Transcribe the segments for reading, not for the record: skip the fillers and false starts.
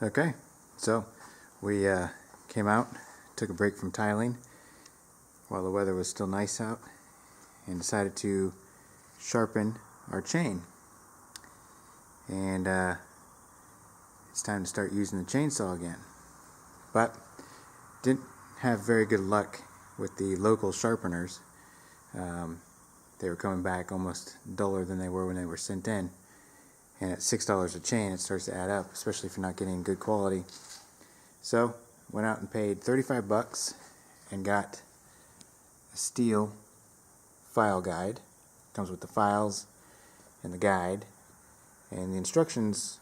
Okay, so we came out, took a break from tiling while the weather was still nice out, and decided to sharpen our chain. And it's time to start using the chainsaw again. But didn't have very good luck with the local sharpeners. They were coming back almost duller than they were when they were sent in. And at $6 a chain, it starts to add up, especially if you're not getting good quality. So, went out and paid 35 bucks and got a Stihl file guide. Comes with the files and the guide. And the instructions,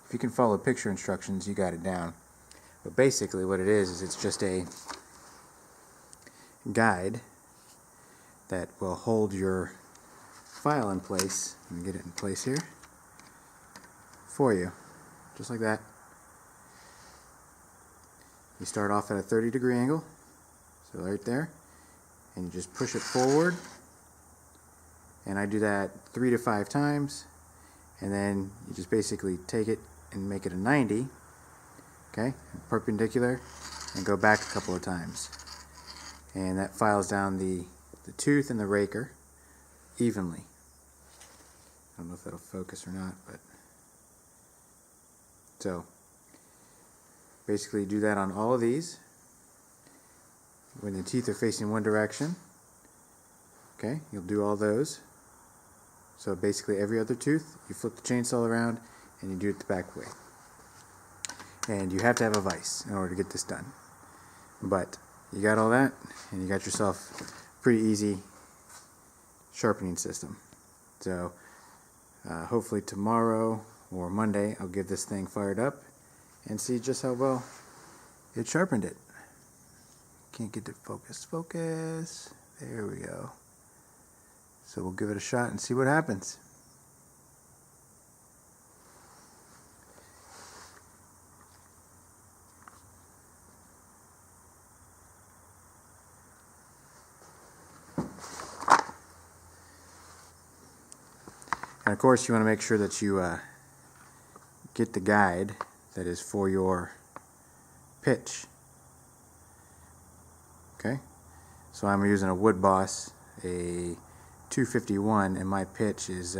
if you can follow picture instructions, you got it down. But basically what it is it's just a guide that will hold your file in place. Let me get it in place here for you, just like that. You start off at a 30-degree angle, so right there, and you just push it forward, and I do that 3 to 5 times, and then you just basically take it and make it a 90, okay, perpendicular, and go back a couple of times, and that files down the tooth and the raker evenly. I don't know if that'll focus or not, but so basically do that on all of these when the teeth are facing one direction. Okay, you'll do all those. So basically every other tooth, you flip the chainsaw around and you do it the back way. And you have to have a vise in order to get this done. But you got all that, and you got yourself a pretty easy sharpening system. So hopefully tomorrow or Monday I'll get this thing fired up and see just how well it sharpened it. Can't get to focus. There we go. So we'll give it a shot and see what happens. And of course you want to make sure that you get the guide that is for your pitch. Okay, so I'm using a Wood Boss, a 251, and my pitch is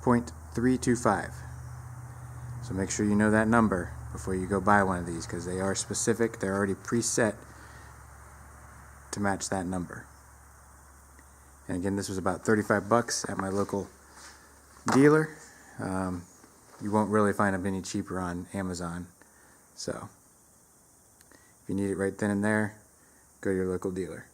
0.325. So make sure you know that number before you go buy one of these, because they are specific. They're already preset to match that number. And again, this was about 35 bucks at my local dealer. You won't really find them any cheaper on Amazon. So if you need it right then and there, go to your local dealer.